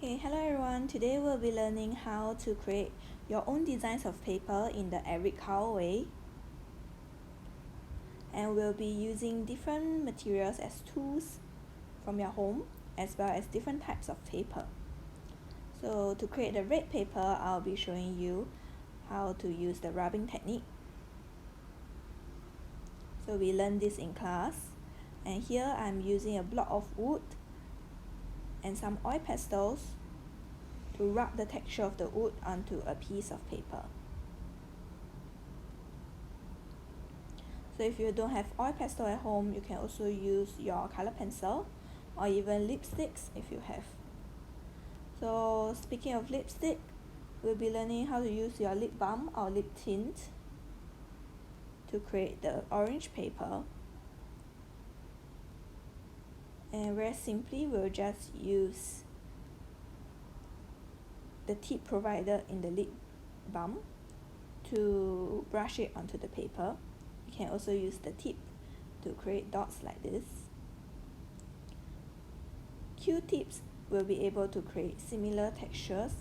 Okay, hello everyone. Today we'll be learning how to create your own designs of paper in the Eric Carle way. And we'll be using different materials as tools from your home, as well as different types of paper. So to create the red paper, I'll be showing you how to use the rubbing technique. So we learned this in class. And here I'm using a block of wood and some oil pastels to rub the texture of the wood onto a piece of paper. So if you don't have oil pastel at home, you can also use your color pencil or even lipsticks if you have. So speaking of lipstick, we'll be learning how to use your lip balm or lip tint to create the orange paper. And very simply, we'll just use the tip provided in the lip balm to brush it onto the paper. You can also use the tip to create dots like this. Q-tips will be able to create similar textures.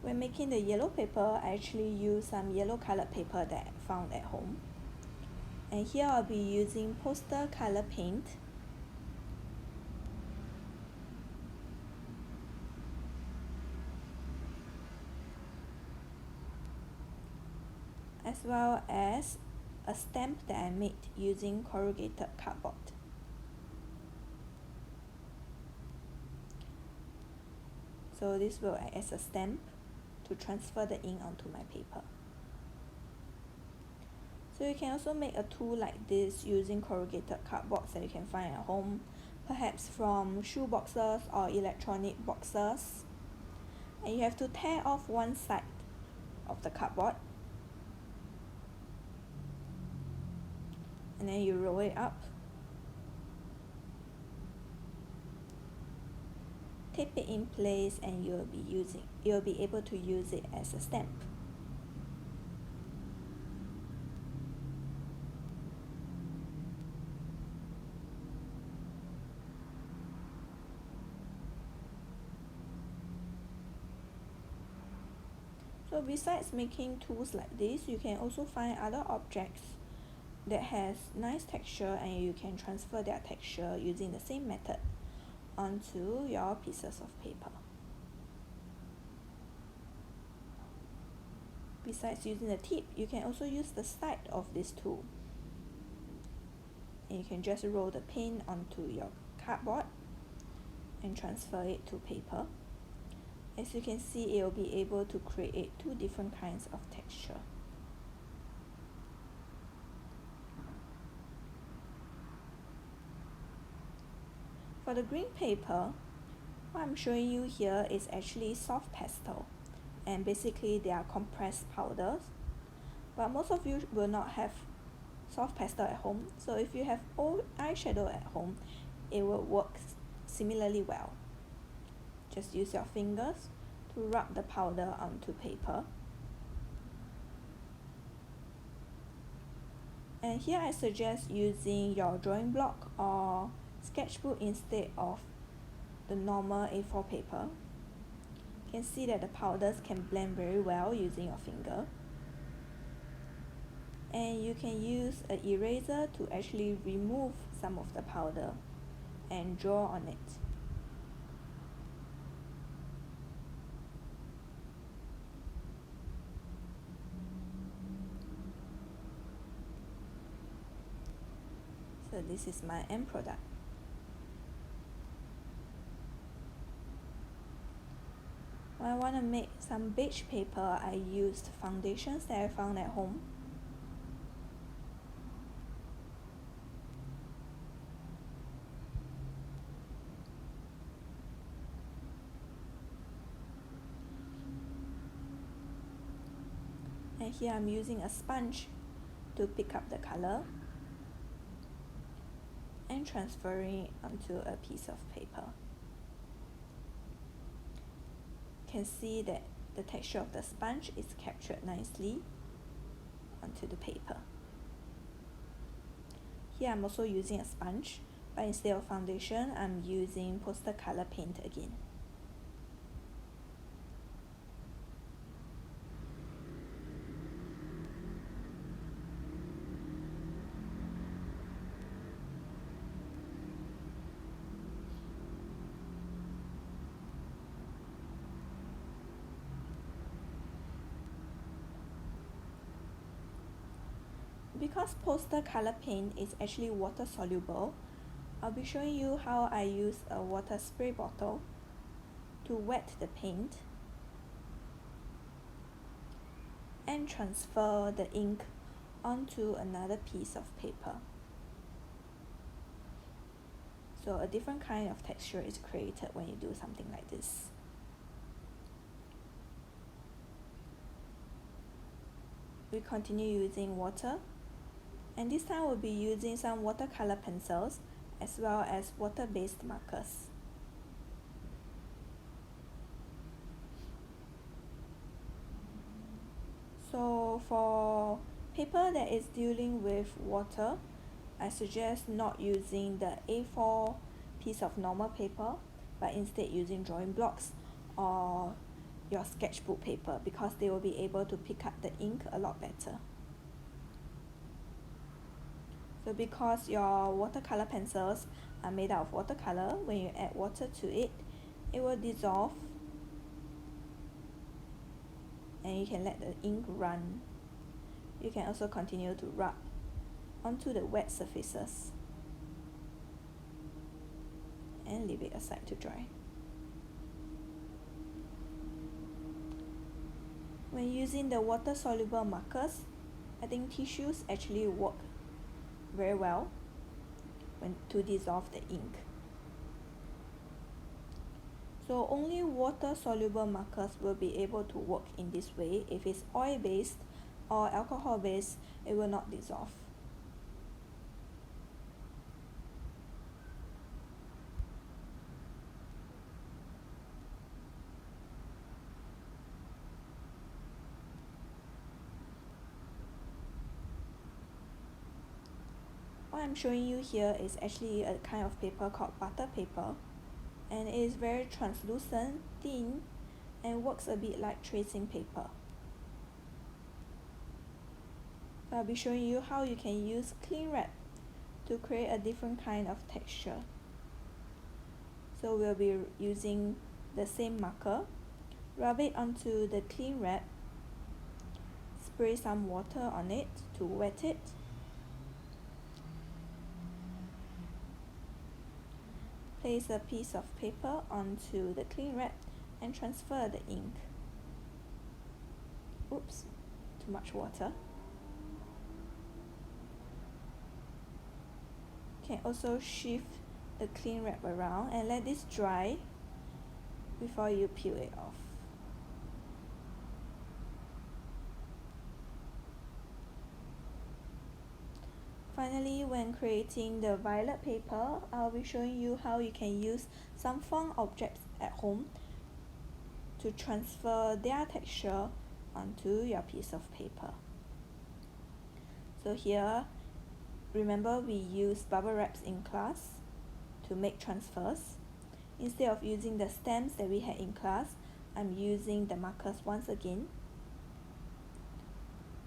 When making the yellow paper, I actually use some yellow colored paper that I found at home. And here I'll be using poster color paint. As well as a stamp that I made using corrugated cardboard. So this will act as a stamp to transfer the ink onto my paper. So you can also make a tool like this using corrugated cardboard that you can find at home, perhaps from shoe boxes or electronic boxes. And you have to tear off one side of the cardboard. And then you roll it up. Tape it in place and you'll be able to use it as a stamp. So besides making tools like this, you can also find other objects that has nice texture and you can transfer their texture using the same method onto your pieces of paper. Besides using the tip, you can also use the side of this tool. And you can just roll the paint onto your cardboard and transfer it to paper. As you can see, it will be able to create two different kinds of texture. For the green paper, what I'm showing you here is actually soft pastel, and basically they are compressed powders. But most of you will not have soft pastel at home, so if you have old eyeshadow at home, it will work similarly well. Just use your fingers to rub the powder onto paper. And here I suggest using your drawing block or sketchbook instead of the normal A4 paper. You can see that the powders can blend very well using your finger. And you can use an eraser to actually remove some of the powder and draw on it. So this is my end product. When I want to make some beige paper, I used foundations that I found at home. And here I'm using a sponge to pick up the color and transferring it onto a piece of paper. You can see that the texture of the sponge is captured nicely onto the paper. Here I'm also using a sponge, but instead of foundation, I'm using poster color paint again. Because poster color paint is actually water soluble, I'll be showing you how I use a water spray bottle to wet the paint and transfer the ink onto another piece of paper. So a different kind of texture is created when you do something like this. We continue using water, and this time we'll be using some watercolor pencils as well as water-based markers. So for paper that is dealing with water, I suggest not using the A4 piece of normal paper, but instead using drawing blocks or your sketchbook paper, because they will be able to pick up the ink a lot better. So because your watercolor pencils are made out of watercolor, when you add water to it, it will dissolve and you can let the ink run. You can also continue to rub onto the wet surfaces and leave it aside to dry. When using the water-soluble markers, I think tissues actually work very well to dissolve the ink. So only water-soluble markers will be able to work in this way. If it's oil-based or alcohol-based, it will not dissolve. What I'm showing you here is actually a kind of paper called butter paper, and it is very translucent, thin, and works a bit like tracing paper. So I'll be showing you how you can use cling wrap to create a different kind of texture. So we'll be using the same marker, rub it onto the cling wrap, spray some water on it to wet it, place a piece of paper onto the cling wrap and transfer the ink. Oops, too much water. You can also shift the cling wrap around and let this dry before you peel it off. Finally, when creating the violet paper, I'll be showing you how you can use some found objects at home to transfer their texture onto your piece of paper. So here, remember we used bubble wraps in class to make transfers. Instead of using the stamps that we had in class, I'm using the markers once again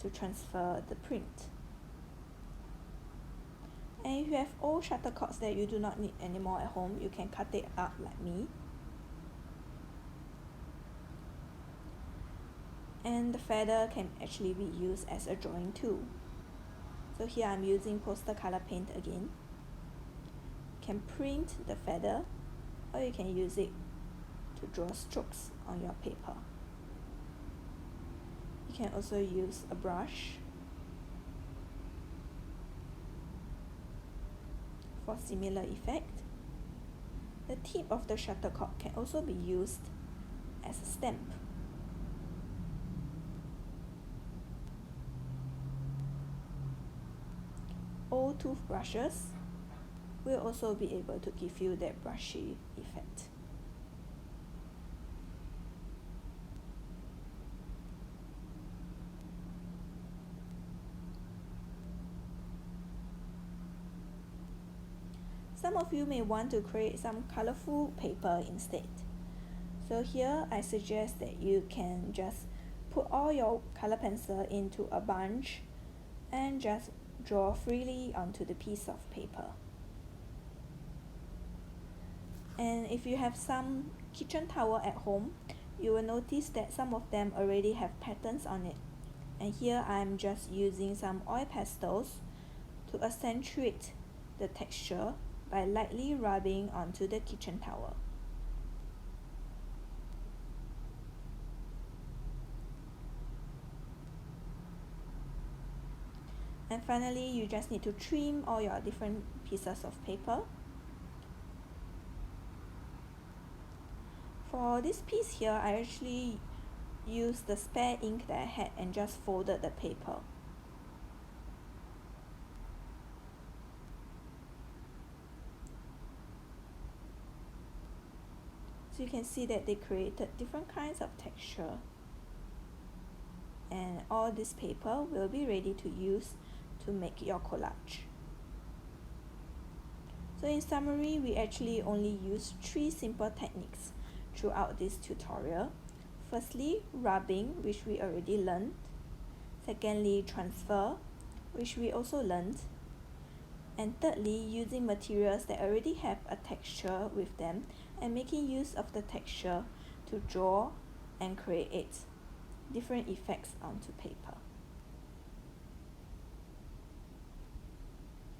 to transfer the print. And if you have old shuttlecocks that you do not need anymore at home, you can cut it up like me. And the feather can actually be used as a drawing tool. So here I'm using poster color paint again. You can print the feather, or you can use it to draw strokes on your paper. You can also use a brush for similar effect. The tip of the shuttlecock can also be used as a stamp. Old toothbrushes will also be able to give you that brushy effect. Some of you may want to create some colorful paper instead. So here I suggest that you can just put all your color pencil into a bunch and just draw freely onto the piece of paper. And if you have some kitchen towel at home, you will notice that some of them already have patterns on it. And here I'm just using some oil pastels to accentuate the texture by lightly rubbing onto the kitchen towel. And finally, you just need to trim all your different pieces of paper. For this piece here, I actually used the spare ink that I had and just folded the paper. So you can see that they created different kinds of texture. And all this paper will be ready to use to make your collage. So in summary, we actually only use 3 simple techniques throughout this tutorial. Firstly, rubbing, which we already learned. Secondly, transfer, which we also learned. And thirdly, using materials that already have a texture with them and making use of the texture to draw and create different effects onto paper.